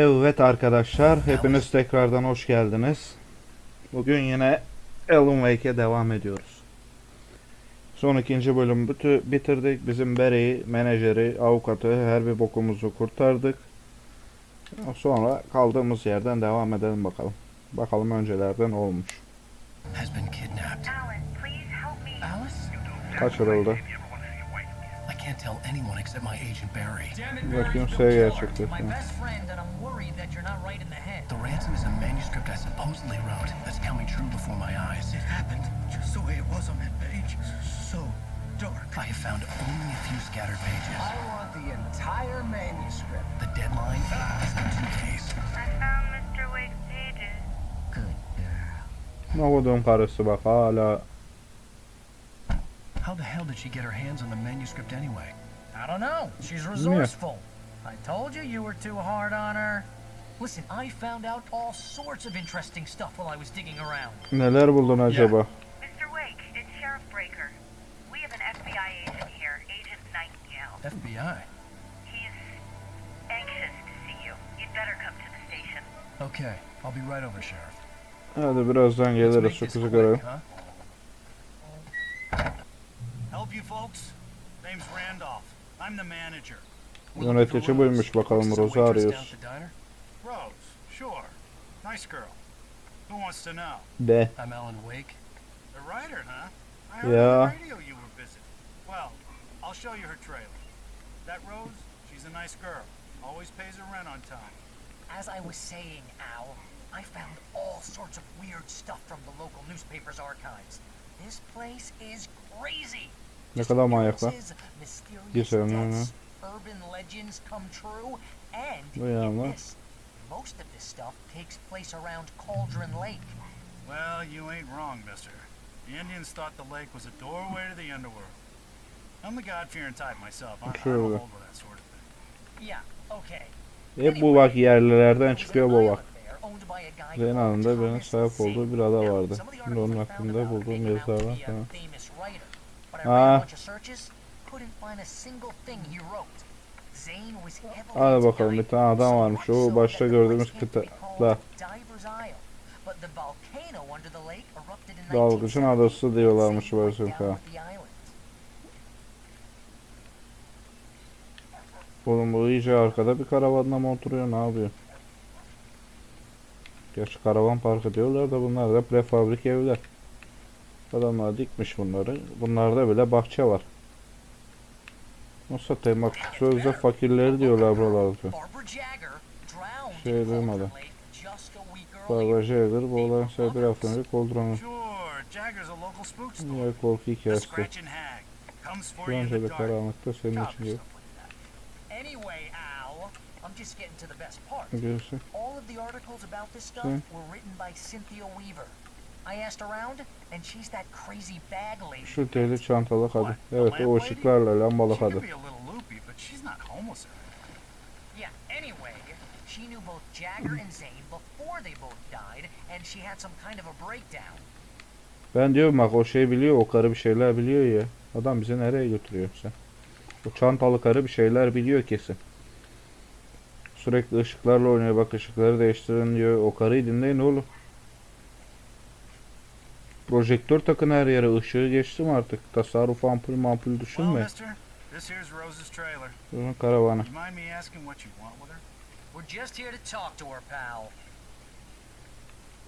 Evet arkadaşlar, hepiniz tekrardan hoş geldiniz. Bugün yine Alan Wake'e devam ediyoruz. Son ikinci bölümü bitirdik. Bizim Barry'i, menajeri, avukatı, her bir bokumuzu kurtardık. Sonra kaldığımız yerden devam edelim bakalım. Bakalım öncelerden olmuş. Kaçırıldı. Can't tell anyone except my agent Barry. Bakayım şey gerçekten. The ransom is a manuscript I supposedly wrote that's coming true before my eyes. It happened just the way it was on that page. So dark. I have found only a few scattered pages. I want the entire manuscript. The deadline is in 2 days. I found Mr. Wake's pages. Good girl. Ne olduğum karısı bak hala. How the hell did she get her hands on the manuscript anyway? I don't know. She's resourceful. I told you you were too hard on her. Listen, I found out all sorts of interesting stuff while I was digging around. Neler buldun acaba? Mr. Wake, it's Sheriff Breaker. We have an FBI agent here, Agent Nightingale. FBI? He's anxious to see you. You'd better come to the station. Okay, I'll be right over, Sheriff. Hadi birazdan Let's geliriz make şu this kızı quick, görelim. huh? Help you folks? Name's Randolph. I'm the manager. We're looking for Yönetici buymuş bakalım, Some Rose'u waitress down arıyoruz. at the diner? Rose, sure. Nice girl. Who wants to know? De. I'm Alan Wake. The writer, huh? I heard Yeah. on the radio you were busy. Well, I'll show you her trailer. That Rose, she's a nice girl. Always pays her rent on time. As I was saying, Al, I found all sorts of weird stuff from the local newspaper's archives. This place is crazy. Ne kadar manyaklar. Mysterious Geçelim deaths, urban legends come true, and Duyalım. get this. Most of this stuff takes place around Cauldron Lake. Well, you ain't wrong, mister. The Indians thought the lake was a doorway to the underworld. I'm the God-fearing type myself. I don't Sure. hold with that sort of thing. Yeah, okay. Hep bu bak yerlilerden çıkıyor bu bak. Owned by a guy Zeyn called adında birinin Thomas sahip Zane. olduğu bir ada Now, vardı. some of the Şimdi onun articles I found hakkında about bulduğum him yazılar out var. to be a Tamam. famous writer. But I Ah. ran a bunch of searches, couldn't find a single thing he wrote. Zane was heavily Hadi into bakalım, bir diving, tane adam so varmış. much O so başta that the gördüğümüz place came to be kıtada. called Diver's Isle. But the volcano under the lake erupted in Dalgıçın 1970, adası diyorlarmış Zane burası. went down with the island. Oğlum bu iyice arkada bir karavanla mı oturuyor, ne yapıyor? Gerçi karavan parkı diyorlar da bunlar da prefabrik evler. Adamlar dikmiş bunları. Bunlarda bile bahçe var. Nasıl satayım bak, sözde fakirleri diyorlar buralarda. Barbara Jagger drowned Şey in duymadım. Cauldron Lake just a week earlier. Barbara Jagger bu olayın sebebi haftanın Koldran'ı. Sure, Jagger's a local spook store. Niye korku The hikayesi. Scratching Hag comes for Bu you in önce the de dark. karanlıkta senin Job için or diyor. stuff like that. Anyway, Al, I'm just getting to the best part. Ne diyorsun? All of the articles about this stuff Hmm. were written by Cynthia Weaver. I asked around, and she's that crazy bag lady. Şu deli çantalı kadın. What, the Evet, lamp o lady? ışıklarla lambalı She could kadın. be a little loopy, but she's not homeless or anything. Yeah, anyway, she knew both Jagger and Zane before they both died, and she had some kind of a breakdown. Ben diyorum bak, o şey biliyor, o karı bir şeyler biliyor ya. Adam bizi nereye götürüyor sen? O çantalı karı bir şeyler biliyor kesin. Sürekli ışıklarla oynuyor, bak ışıkları değiştirin diyor. O karıyı dinleyin oğlum. Projektör takın her yere, ışığı geçtim artık. Tasarruf ampul Well, düşünme. mister, this here's Rose's trailer. Bunun karavanı. You mind me asking what you want with her? We're just here to talk to her, pal.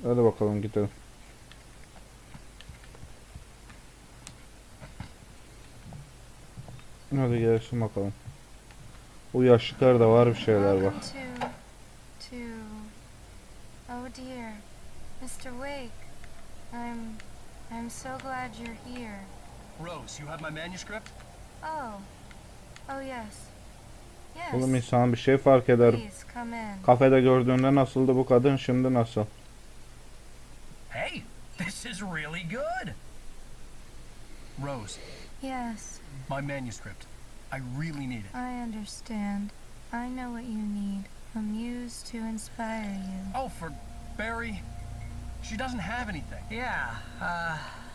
Hadi bakalım gidelim. Hadi gelsin bakalım. Bu yaşlı karda var bir şeyler bak. Welcome to... Oh dear. Mr. Wake. I'm so glad you're here. Rose, you have my manuscript? Oh. Oh yes. Yes. Oğlum insan bir şey fark eder. Please come in. Kafede gördüğünde nasıldı bu kadın, şimdi nasıl? Hey, this is really good. Rose, Yes, my manuscript. I really need it. I understand. I know what you need. A muse to inspire you. Oh, for Barry? She doesn't have anything. Yeah,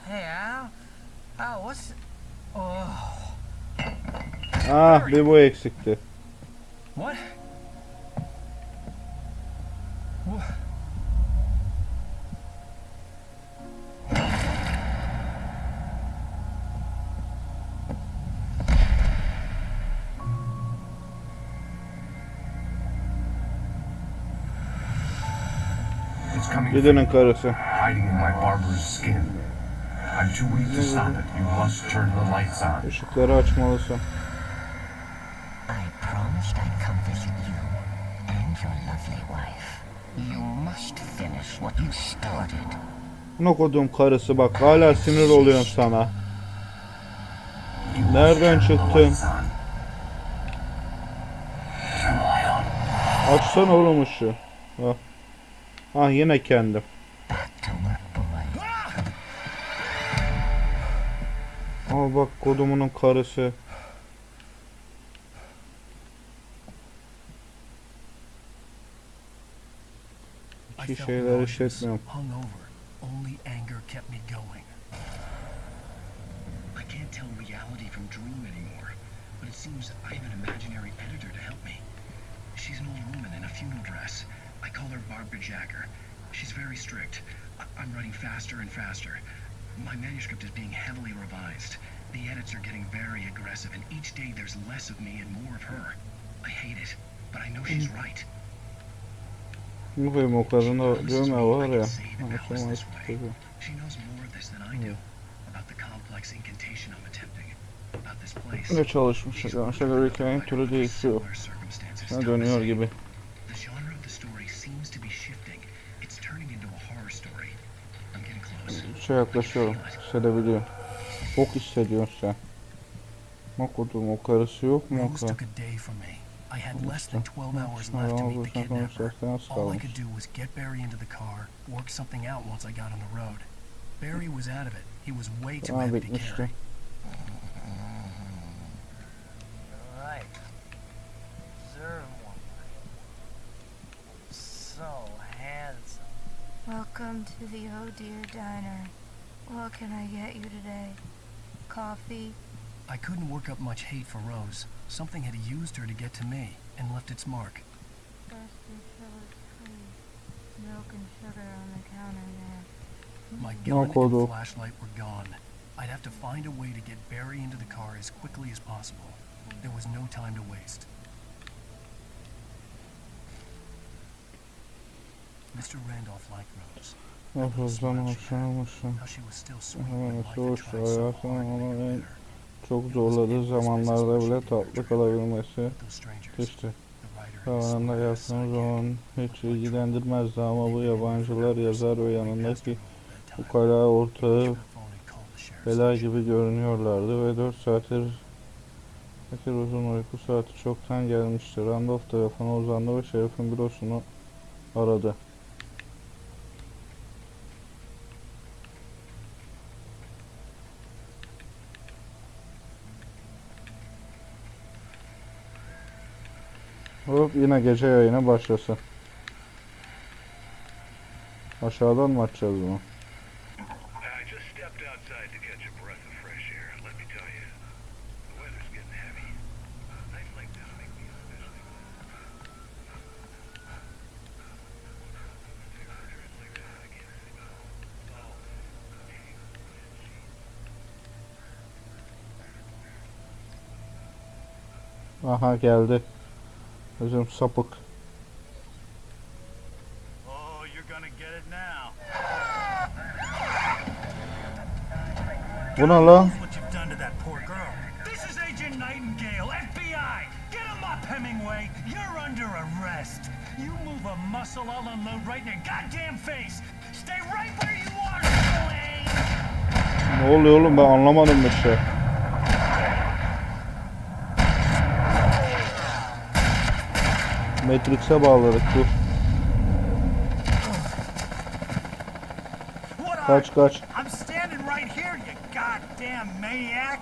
hey, Al. Oh, what's... Oh... Ah, bir bu eksikti. What? Gidenin karısı. hiding in my barber's skin. I'm too weak to stop it. You must turn the lights on. Işıkları açmalısın. I promised I'd come visit you and your lovely wife. You must finish what you started. Ne kodum karısı bak hala sinir oluyorum sana. Nereden çıktın? Açsana oğlum ışığı. Ha. Ah yine kendim. Back to work, boy. Al bak kodumunun karısı. I İki felt şeyler nauseous, işletmiyorum. hungover. Only anger kept me going. I can't tell reality from dream anymore, but it seems I have an imaginary editor to help me. She's an old woman in a funeral dress. I call her Barbara Jagger. She's very strict. I'm writing faster and faster. My manuscript is being heavily revised. The edits are getting very aggressive, and each day there's less of me and more of her. I hate it, but I know she's right. Muhayım o kadına diyorum ya var ya. She knows more of this than I do. About the complex incantation I'm attempting. About this place. Ne çalışmış. Şeyler hikayenin türü değişiyor. Ne dönüyor gibi. The genre of the story seems to be shifting. It's turning into a horror story. I'm getting close. Şey yaklaşıyorum. Hissedebiliyorum. Çok hissediyorsun sen. Bak kodum o karısı yok mu o Rose kadar? took a day from me. I had less than 12 hours left to meet the kidnapper. All I could do was get Barry into the car, work something out once I got on the road. Barry was out of it. He was way too Aa heavy to bitmişti. carry. Right. Observe one. So handsome. Welcome to the Oh Dear Diner. What can I get you today? Coffee? I couldn't work up much hate for Rose. Something had used her to get to me and left its mark. Freshly chilled tea. Milk and sugar on the counter there. My No gun and kodu. flashlight were gone. I'd have to find a way to get Barry into the car as quickly as possible. There was no time to waste. Mr. Randolph liked Rose. Nefesden hoşlanmışım. How she was still sweet when Evet, life had hoş tried so hayatım hard to ama make her en bitter. çok zorladığı zamanlarda bile tatlı kalabilmesi. Those strangers, İşte the writer and zamanında the yaptığım sidekick, zaman hiç ilgilendirmezdi ama bu yabancılar yazar ve yanındaki bedtime. ukala ortağı Telephone and called the sheriff's bela station. gibi görünüyorlardı ve 4 saattir uzun uyku saati çoktan gelmişti. Randolph telefona uzandı ve şerifin bürosunu aradı. Hop yine gece yayına başlasın. Aşağıdan mı açacağız bunu? I just stepped outside to catch a breath of fresh air. Let me tell you, the weather's getting heavy. Nights like this make me especially Aha geldi. Bizim sapık. Oh, you're gonna get it now. Bu ne lan? What you've done to that poor girl. This is Agent Nightingale, FBI. Get him up, Hemingway. You're under arrest. You move a muscle, I'll unload right in your goddamn face. Stay right where you are, Slade. Ne oluyor oğlum ben anlamadım bir şey. Matrix'e bağladık dur. What are Kaç kaç. I'm standing right here, you goddamn maniac.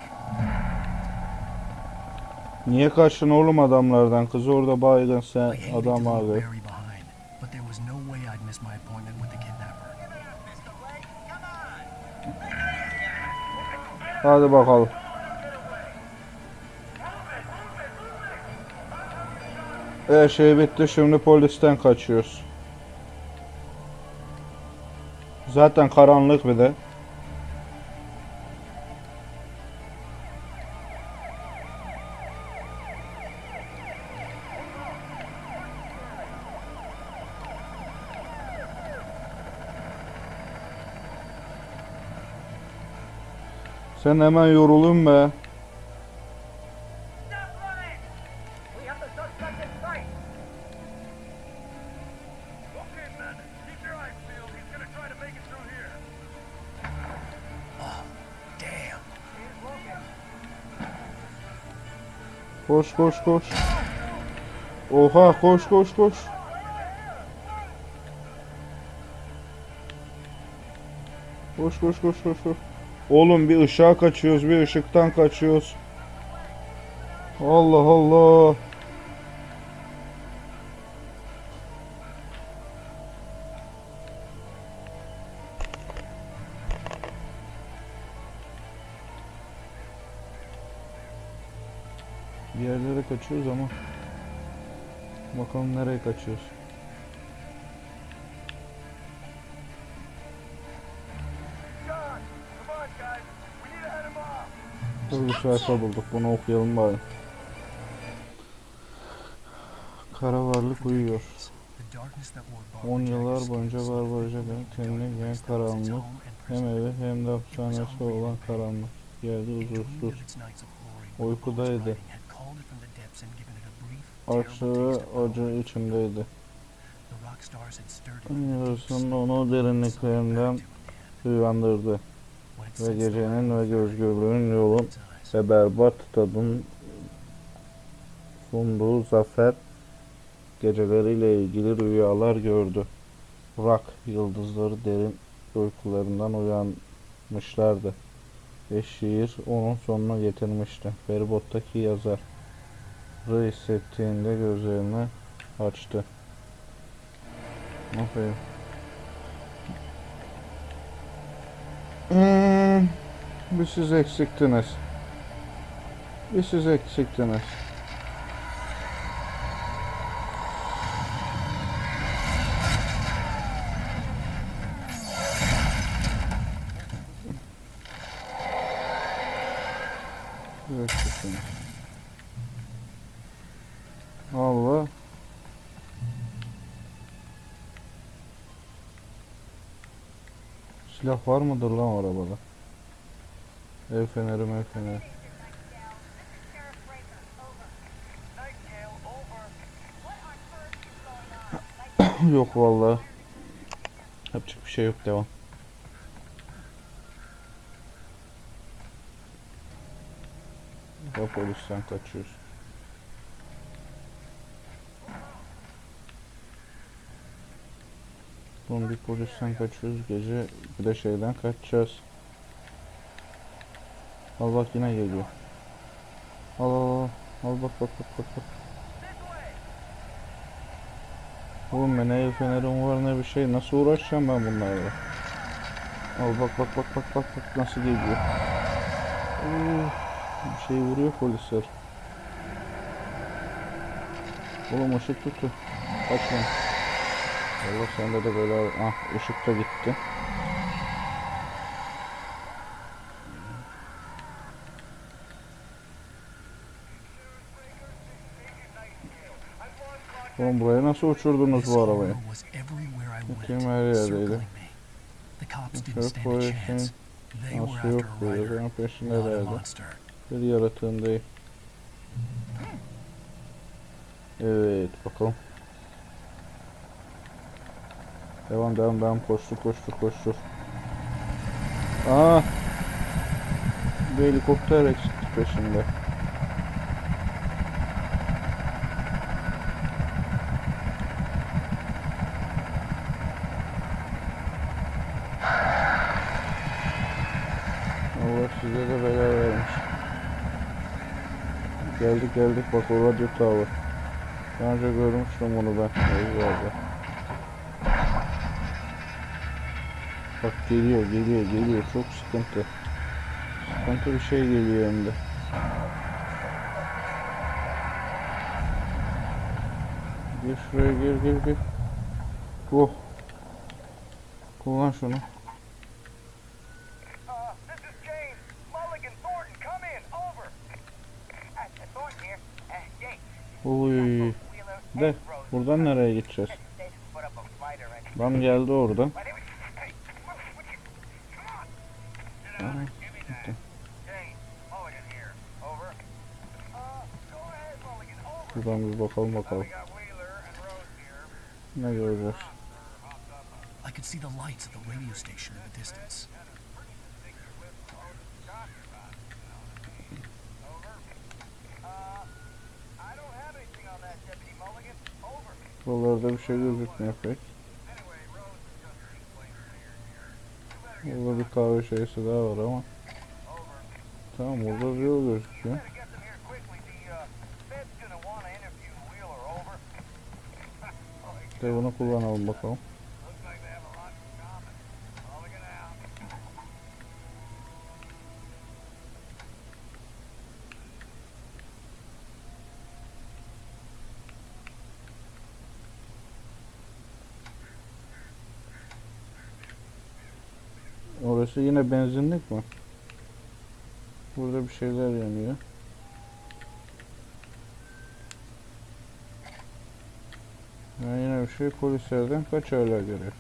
Niye kaçtın oğlum adamlardan? Kız orada baygın I sen hated to adam leave abi. Barry behind, but there was no way I'd miss my appointment with the kidnapper. Hadi bakalım. Her şey bitti şimdi polisten kaçıyoruz. Zaten karanlık bir de. Sen hemen yorulun be. Koş koş koş. Oha koş koş koş. Koş koş koş koş koş. Oğlum bir ışığa kaçıyoruz, bir ışıktan kaçıyoruz. Allah Allah. Bir yerlere kaçıyoruz ama bakalım nereye kaçıyoruz. Dur bir sayfa bulduk, bunu okuyalım bari. Kara varlık uyuyor. 10 yıllar boyunca Barbara Jagger'ın kendine gelen karanlık, hem evi hem de hapishanesi olan karanlık geldi huzursuz. Uykudaydı. Açlığı acı içindeydi. Yarısının onu derinliklerinden uyandırdı. Ve gecenin ve özgürlüğün yolun ve berbat tadın sunduğu zafer geceleriyle ilgili rüyalar gördü. Rock yıldızları derin uykularından uyanmışlardı. Ve şiir onun sonuna getirmişti. Feribottaki yazarı hissettiğinde gözlerini açtı. Aferin. Bir siz eksiktiniz. Bir siz eksiktiniz. Allah. Silah var mıdır lan arabada? Ev feneri, ev feneri. Yok vallahi. Yapacak bir şey yok, devam. Polisten kaçıyoruz. Son bir polisten kaçıyoruz gece, bir de şeyden kaçacağız. Al bak yine geliyor. Al al al. Al bak bak bak bak bak. Oğlum ben ne el fenerim var ne bir şey, nasıl uğraşacağım ben bunlarla? Al bak bak bak bak bak bak nasıl geliyor. Bir şey vuruyor polisler. Oğlum ışık tuttu. Kaçma. Allah sende de böyle, ah ışık da gitti. Oğlum buraya nasıl uçurdunuz bu arabayı? Bakayım her yerdeydi. Şöyle polisin nasıl yok böyle, ben peşindelerdi. Bir yaratığın değil. Evet bakalım. Devam devam devam, koştur koştur koştur. Aa, bir helikopter eksikti peşinde. Allah size de bela vermiş. Geldik geldik, bak o radyo tower. Daha önce görmüştüm bunu ben. Eyvallah. Bak geliyor geliyor geliyor, çok sıkıntı. Sıkıntı bir şey geliyor hem de. Gir şuraya, gir gir gir. Oh. Kullan şunu. Oy. De buradan nereye gideceğiz? Lan geldi oradan. Buradan bir bakalım. Ne göreceğiz? I could see the lights of the radio station in the distance. Buralarda bir şey gözükmüyor pek. Burada bir kahve şeysi daha var ama. Tamam, burada bir yol gözüküyor. De bunu kullanalım bakalım. Orası yine benzinlik mi? Burada bir şeyler yanıyor. Ben yine bir şey polislerden kaçarlar göre.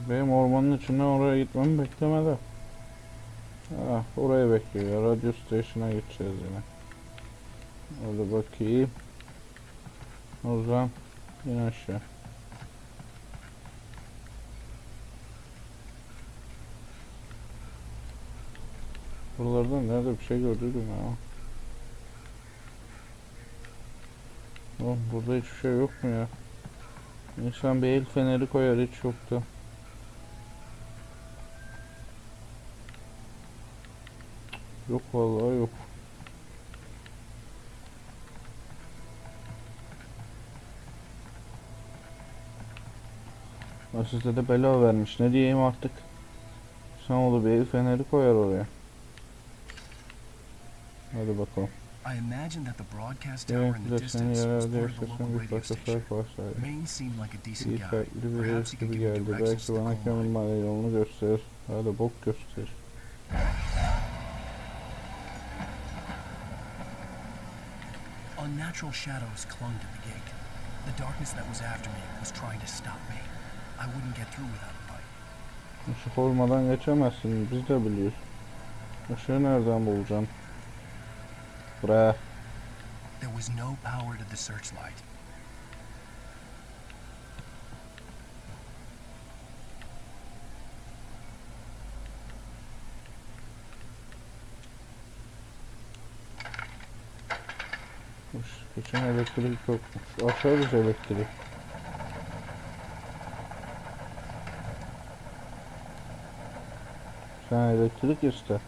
Benim ormanın içinden oraya gitmemi beklemedi. Ah, oraya bekliyor. Radyo station'a gideceğiz yine. Hadi bakayım. O zaman in aşağı. Buralardan nerede bir şey gördüydüm ya. Oğlum, burada hiçbir şey yok mu ya? İnsan bir el feneri koyar, hiç yoktu. Yok vallahi yok. Size de bela vermiş. Ne diyeyim artık? Sen oğlu bir el feneri koyar oraya. Hadi bakalım. I imagine that the broadcast tower in the distance was part of the local radio station. Maine seemed like a decent İyi guy. kalpli bir Perhaps he herif could gibi give me geldi. directions Belki to bana the coal mine. Kemal yolunu gösterir. Hadi bok göster. Unnatural shadows clung to the gate. The darkness that was after me was trying to stop me. I wouldn't get through without a light. Işık olmadan geçemezsin. Biz de biliyoruz. Işığı nereden bulacaksın? Bre. There was no power to the searchlight. Geçen elektrik yokmuş. Aşağıda elektrik. Sen elektrik iste.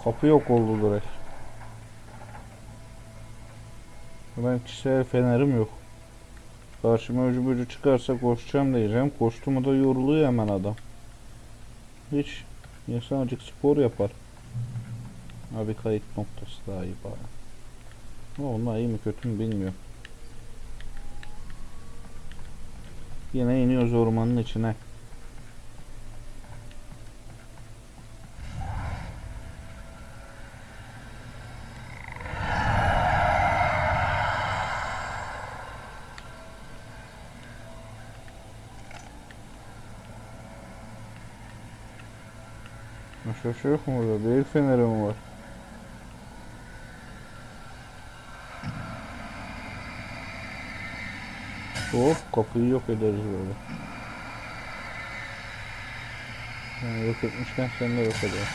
Kapı yok oldu direkt. Ben kişisel fenerim yok. Karşıma ucu çıkarsa koşacağım diyeceğim. Koştu mu da yoruluyor hemen adam. Hiç. İnsan azıcık spor yapar. Abi kayıt noktası daha iyi bari. Ama onlar iyi mi kötü mü bilmiyorum. Yine iniyoruz ormanın içine. Aşağı yok mu burada? Bir el feneri mi var? Hop, kapıyı yok ederiz böyle. Yani yok etmişken sen de yok eder.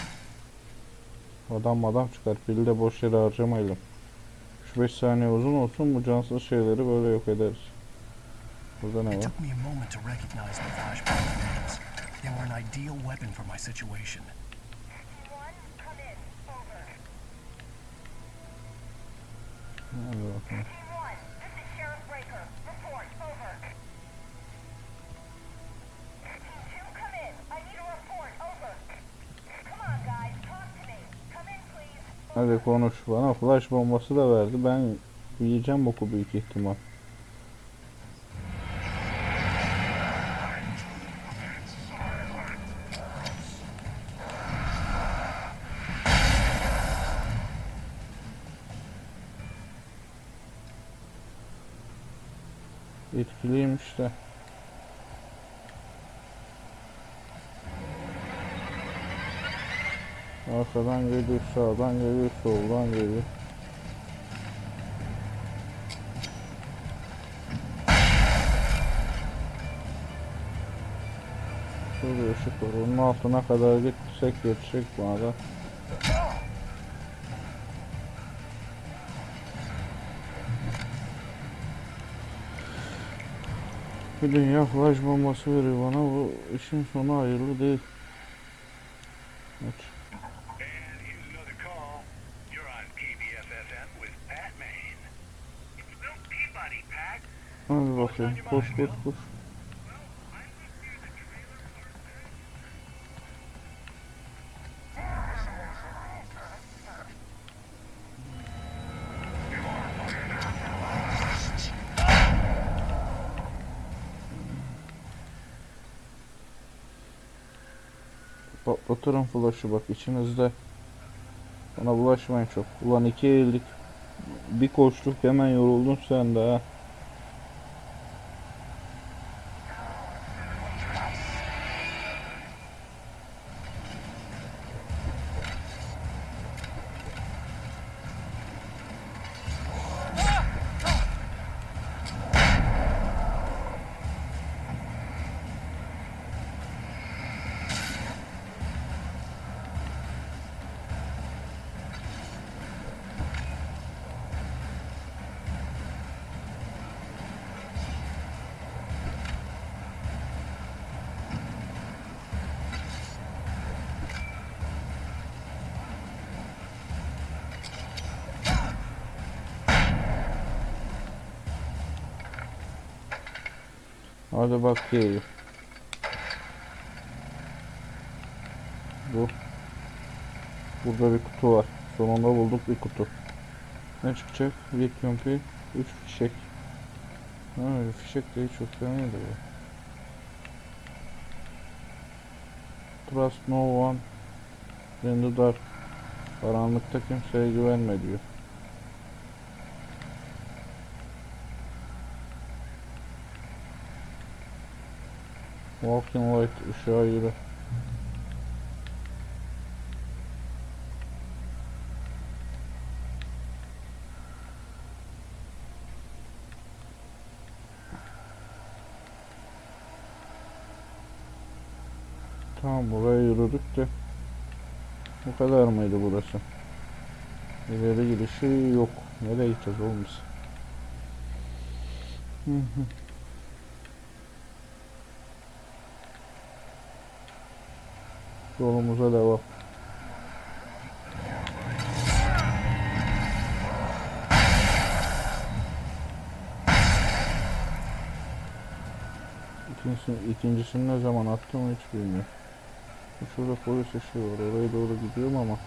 Adam çıkar. Pili de boş yere harcamayalım. 3-5 saniye uzun olsun, bu cansız şeyleri böyle yok ederiz. Burada ne It var? took me a moment to recognize the flashbang grenades. They were an ideal weapon for my situation. Hadi bakalım. This is Sheriff Breaker. Report, over. Team 2, come in. I need a report, over. Come on, guys, talk to me. Come in, please. Hadi konuş. Bana flash bombası da verdi. Ben yiyeceğim boku büyük ihtimal. Etkiliymiş de. Arkadan geliyor, sağdan geliyor, soldan geliyor. Şurada ışık var. Onun altına kadar gitsek yetecek bana da. Bir dünya flash bombası veriyor bana. Bu işin sonu hayırlı değil. Evet. And here's another call. You're on KBFFM with Pat Maine. It's Bill Peabody, Pat. Hadi bakayım. Koş koş koş. Patlatırım flash'ı bak içinizde. Bana bulaşmayın çok. Ulan 2 eğildik. Bir koştuk hemen yoruldun sen de ha. Hadi bakayım. Burada bir kutu var. Sonunda bulduk bir kutu. Ne çıkacak? Vacuum pil, 3 fişek. Ha, fişek de hiç yok demeydi bu. Trust no one in the dark. Karanlıkta kimseye güvenme diyor. Walking light, ışığa yürü. Tamam, buraya yürüdük de bu kadar mıydı burası? İleri gidişi yok. Nereye gideceğiz oğlum biz? Yolumuza devam. İkincisini ne zaman attım hiç bilmiyorum. Şurada polis ışığı var. Oraya doğru gidiyorum ama.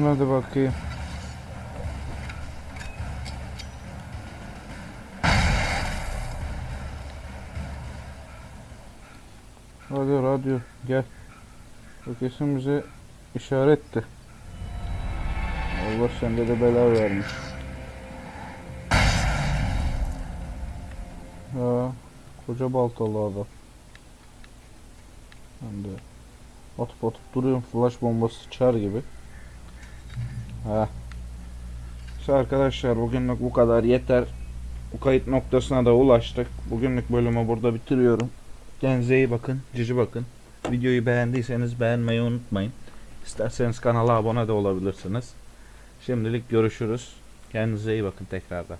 Hadi bakayım. Radyo gel. Bu kesin bize işaretti. Allah sende de bela vermiş. Ha, koca baltalı adam. Ben de atıp duruyorum, flash bombası çar gibi. Ha. İşte arkadaşlar bugünlük bu kadar yeter. Bu kayıt noktasına da ulaştık. Bugünlük bölümü burada bitiriyorum. Kendinize iyi bakın, cici bakın. Videoyu beğendiyseniz beğenmeyi unutmayın. İsterseniz kanala abone de olabilirsiniz. Şimdilik görüşürüz. Kendinize iyi bakın tekrardan.